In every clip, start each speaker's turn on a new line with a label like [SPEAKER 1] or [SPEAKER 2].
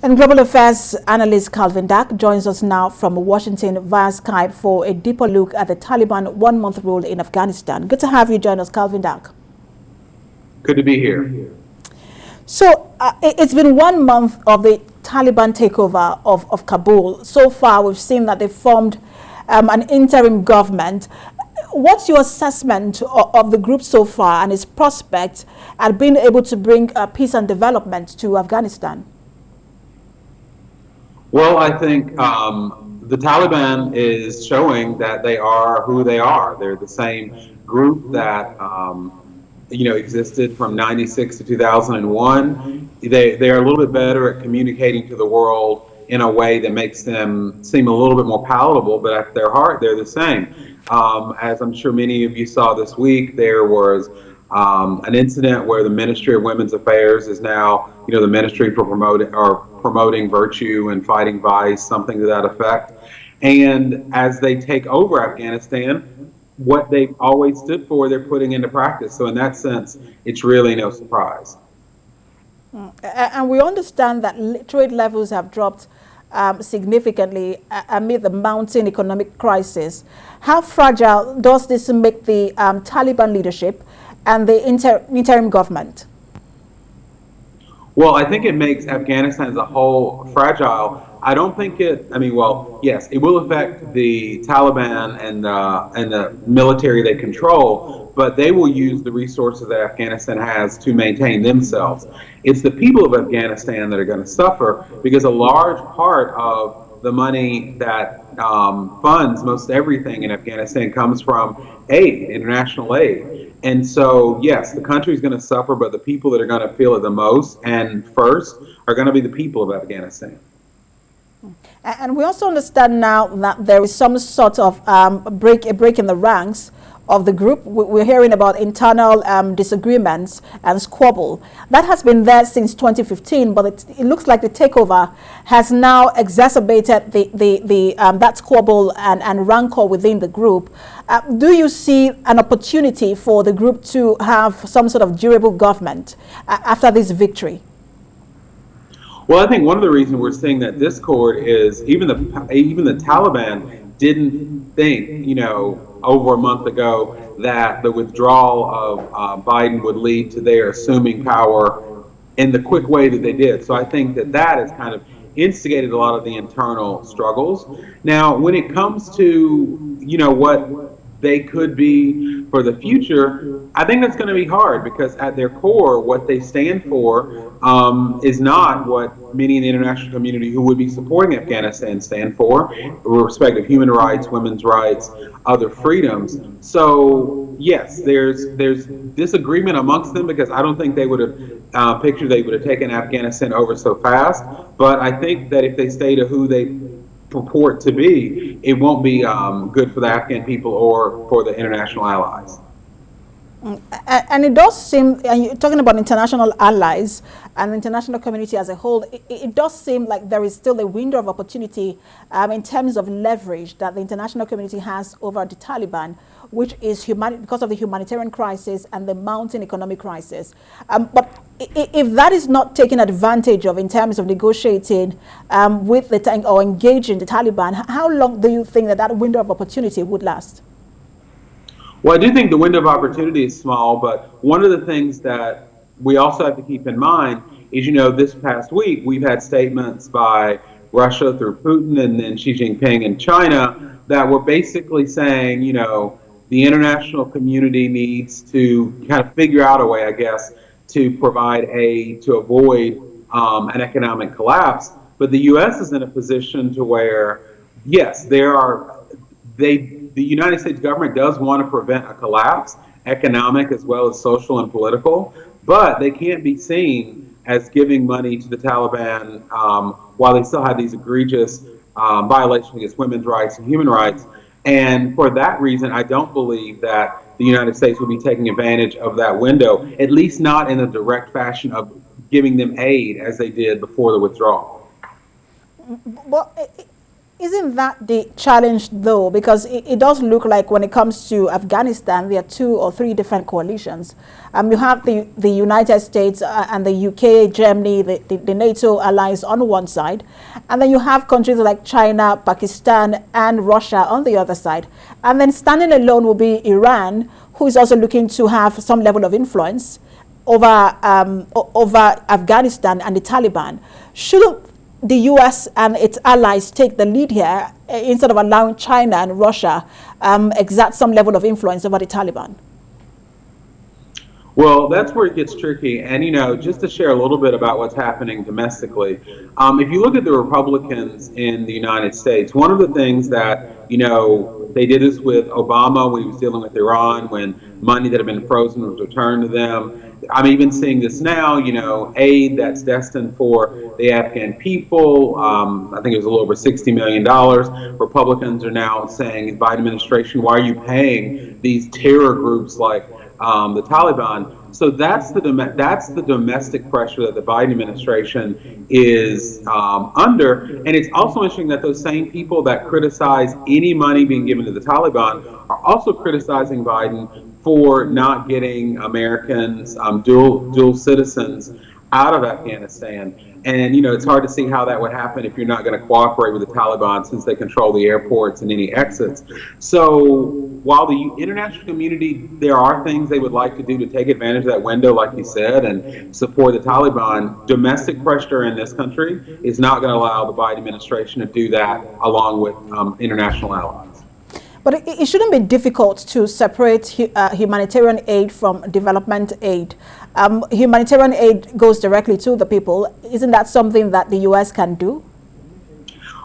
[SPEAKER 1] And global affairs analyst Calvin Dak joins us now from Washington via Skype for a deeper look at the Taliban one-month rule in Afghanistan. Good to have you join us, Calvin Dak.
[SPEAKER 2] Good to be here.
[SPEAKER 1] So it's been 1 month of the Taliban takeover of Kabul. So far, we've seen that they formed an interim government. What's your assessment of the group so far and its prospects at being able to bring peace and development to Afghanistan?
[SPEAKER 2] Well, I think the Taliban is showing that they are who they are. They're the same group that existed from '96 to 2001. They are a little bit better at communicating to the world in a way that makes them seem a little bit more palatable, but at their heart, they're the same. As I'm sure many of you saw this week, there was an incident where the Ministry of Women's Affairs is now, the Ministry for promoting virtue and fighting vice, something to that effect. And as they take over Afghanistan, what they've always stood for, they're putting into practice. So in that sense, it's really no surprise.
[SPEAKER 1] And we understand that trade levels have dropped significantly amid the mounting economic crisis. How fragile does this make the Taliban leadership and the interim government?
[SPEAKER 2] Well, I think it makes Afghanistan as a whole fragile. I don't think yes, it will affect the Taliban and the military they control, but they will use the resources that Afghanistan has to maintain themselves. It's the people of Afghanistan that are going to suffer because a large part of the money that funds most everything in Afghanistan comes from aid, international aid. And so, yes, the country is going to suffer, but the people that are going to feel it the most and first are going to be the people of Afghanistan.
[SPEAKER 1] And we also understand now that there is some sort of a break in the ranks of the group. We're hearing about internal disagreements and squabble. That has been there since 2015, but it looks like the takeover has now exacerbated that squabble and rancor within the group. Do you see an opportunity for the group to have some sort of durable government after this victory?
[SPEAKER 2] Well, I think one of the reasons we're seeing that discord is even the Taliban didn't think, over a month ago that the withdrawal of Biden would lead to their assuming power in the quick way that they did. So I think that has kind of instigated a lot of the internal struggles. Now, when it comes to, what they could be for the future, I think that's going to be hard because at their core, what they stand for is not what many in the international community who would be supporting Afghanistan stand for, with respect of human rights, women's rights, other freedoms. So yes, there's disagreement amongst them because I don't think they would have pictured they would have taken Afghanistan over so fast. But I think that if they stay to who they purport to be, it won't be good for the Afghan people or for the international allies.
[SPEAKER 1] And it does seem, and you're talking about international allies and the international community as a whole, it does seem like there is still a window of opportunity in terms of leverage that the international community has over the Taliban, which is because of the humanitarian crisis and the mounting economic crisis. But if that is not taken advantage of in terms of negotiating with or engaging the Taliban, how long do you think that window of opportunity would last?
[SPEAKER 2] Well, I do think the window of opportunity is small, but one of the things that we also have to keep in mind is, this past week we've had statements by Russia through Putin and then Xi Jinping in China that were basically saying, the international community needs to kind of figure out a way, I guess, to provide aid to avoid an economic collapse. But the U.S. is in a position to where, yes, the United States government does want to prevent a collapse, economic as well as social and political, but they can't be seen as giving money to the Taliban while they still have these egregious violations against women's rights and human rights. And for that reason, I don't believe that the United States will be taking advantage of that window, at least not in a direct fashion of giving them aid as they did before the withdrawal.
[SPEAKER 1] Well, Isn't that the challenge, though? Because it does look like when it comes to Afghanistan, there are 2 or 3 different coalitions. You have the United States and the UK, Germany, the NATO allies on one side. And then you have countries like China, Pakistan, and Russia on the other side. And then standing alone will be Iran, who is also looking to have some level of influence over, over Afghanistan and the Taliban. Shouldn't the US and its allies take the lead here instead of allowing China and Russia exert some level of influence over the Taliban?
[SPEAKER 2] Well, that's where it gets tricky. And, just to share a little bit about what's happening domestically, if you look at the Republicans in the United States, one of the things that, they did this with Obama when he was dealing with Iran, when money that had been frozen was returned to them. I'm even seeing this now, aid that's destined for the Afghan people. I think it was a little over $60 million. Republicans are now saying, Biden administration, why are you paying these terror groups like the Taliban? So that's the domestic pressure that the Biden administration is under. And it's also interesting that those same people that criticize any money being given to the Taliban are also criticizing Biden for not getting Americans, dual citizens, out of Afghanistan. And, it's hard to see how that would happen if you're not going to cooperate with the Taliban, since they control the airports and any exits. So while the international community, there are things they would like to do to take advantage of that window, like you said, and support the Taliban, domestic pressure in this country is not going to allow the Biden administration to do that along with international allies.
[SPEAKER 1] But it shouldn't be difficult to separate humanitarian aid from development aid. Humanitarian aid goes directly to the people. Isn't that something that the U.S. can do?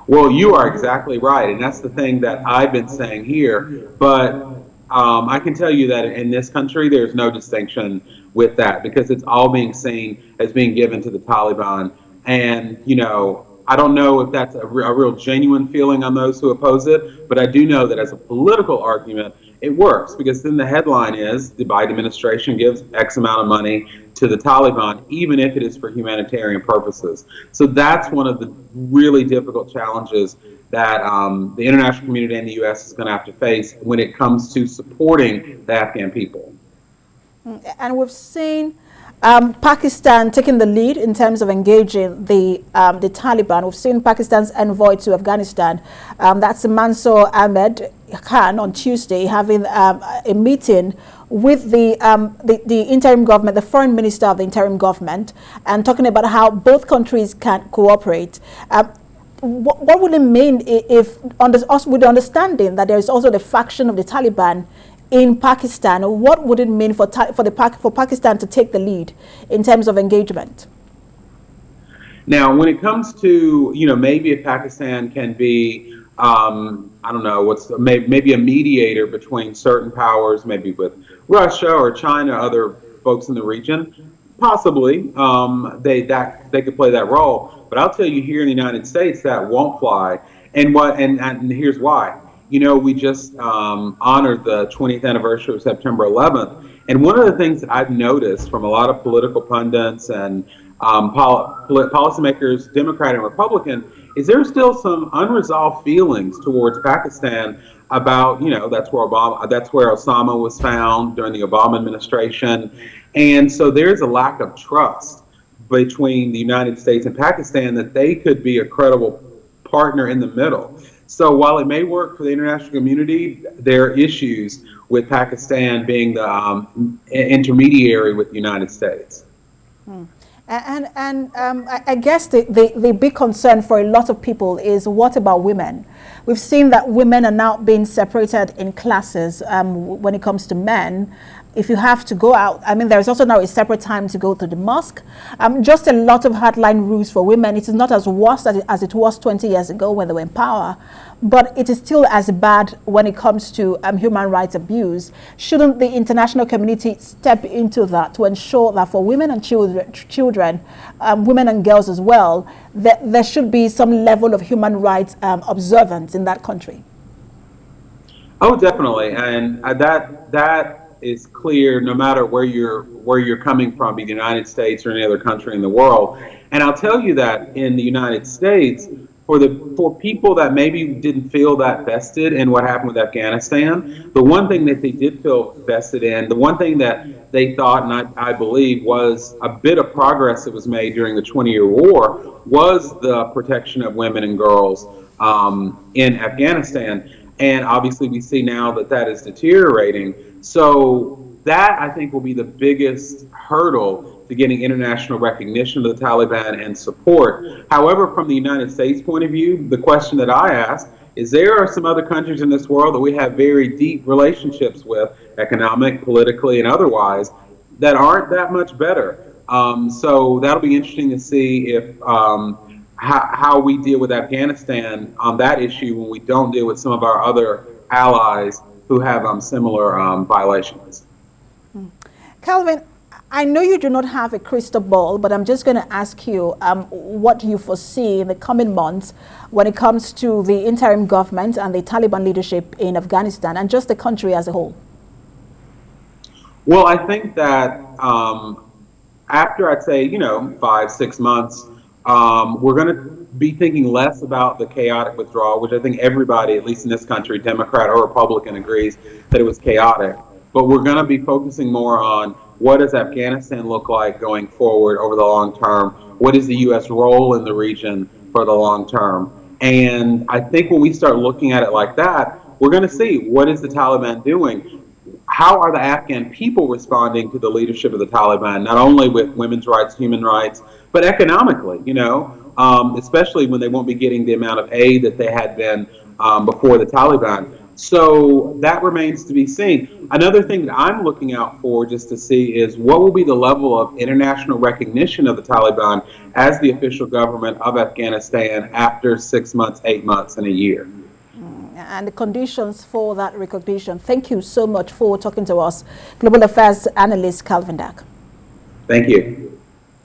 [SPEAKER 2] Well, you are exactly right, and that's the thing that I've been saying here. But I can tell you that in this country, there's no distinction with that, because it's all being seen as being given to the Taliban. And, I don't know if that's a real genuine feeling on those who oppose it, but I do know that as a political argument, it works, because then the headline is the Biden administration gives X amount of money to the Taliban, even if it is for humanitarian purposes. So that's one of the really difficult challenges that the international community and the U.S. is going to have to face when it comes to supporting the Afghan people.
[SPEAKER 1] And we've seen Pakistan taking the lead in terms of engaging the Taliban. We've seen Pakistan's envoy to Afghanistan, that's Mansour Ahmed Khan, on Tuesday, having a meeting with the interim government, the foreign minister of the interim government, and talking about how both countries can cooperate. What would it mean if, with the understanding that there is also the faction of the Taliban in Pakistan? What would it mean for Pakistan to take the lead in terms of engagement?
[SPEAKER 2] Now, when it comes to, maybe if Pakistan can be, I don't know, maybe a mediator between certain powers, maybe with Russia or China, other folks in the region, possibly they could play that role. But I'll tell you, here in the United States, that won't fly. And here's why. We just honored the 20th anniversary of September 11th. And one of the things that I've noticed from a lot of political pundits and policymakers, Democrat and Republican, is there's still some unresolved feelings towards Pakistan about, that's where Osama was found during the Obama administration. And so there's a lack of trust between the United States and Pakistan that they could be a credible partner in the middle. So while it may work for the international community, there are issues with Pakistan being the intermediary with the United States.
[SPEAKER 1] And I guess the big concern for a lot of people is, what about women? We've seen that women are now being separated in classes when it comes to men. If you have to go out, there's also now a separate time to go to the mosque. Just a lot of hardline rules for women. It is not as worse as it was 20 years ago when they were in power, but it is still as bad when it comes to human rights abuse. Shouldn't the international community step into that to ensure that for women and children, women and girls as well, that there should be some level of human rights observance in that country?
[SPEAKER 2] Oh, definitely, and that is clear no matter where you're coming from, be the United States or any other country in the world. And I'll tell you that in the United States, for people that maybe didn't feel that vested in what happened with Afghanistan, the one thing that they did feel vested in, the one thing that they thought, and I believe, was a bit of progress that was made during the 20-year war, was the protection of women and girls in Afghanistan. And obviously, we see now that that is deteriorating. So that, I think, will be the biggest hurdle to getting international recognition of the Taliban and support. However, from the United States point of view, the question that I ask is, there are some other countries in this world that we have very deep relationships with, economic, politically, and otherwise, that aren't that much better. So that'll be interesting to see if how we deal with Afghanistan on that issue when we don't deal with some of our other allies who have similar violations.
[SPEAKER 1] Calvin, I know you do not have a crystal ball, but I'm just going to ask you what you foresee in the coming months when it comes to the interim government and the Taliban leadership in Afghanistan and just the country as a whole.
[SPEAKER 2] Well, I think that after, I'd say, 5-6 months, we're going to be thinking less about the chaotic withdrawal, which I think everybody, at least in this country, Democrat or Republican, agrees that it was chaotic. But we're going to be focusing more on what does Afghanistan look like going forward over the long term? What is the U.S. role in the region for the long term? And I think when we start looking at it like that, we're going to see, what is the Taliban doing? How are the Afghan people responding to the leadership of the Taliban, not only with women's rights, human rights, but economically, especially when they won't be getting the amount of aid that they had been before the Taliban. So that remains to be seen. Another thing that I'm looking out for just to see is what will be the level of international recognition of the Taliban as the official government of Afghanistan after 6 months, 8 months, and a year.
[SPEAKER 1] And the conditions for that recognition. Thank you so much for talking to us, Global Affairs Analyst Calvin Dack.
[SPEAKER 2] Thank you.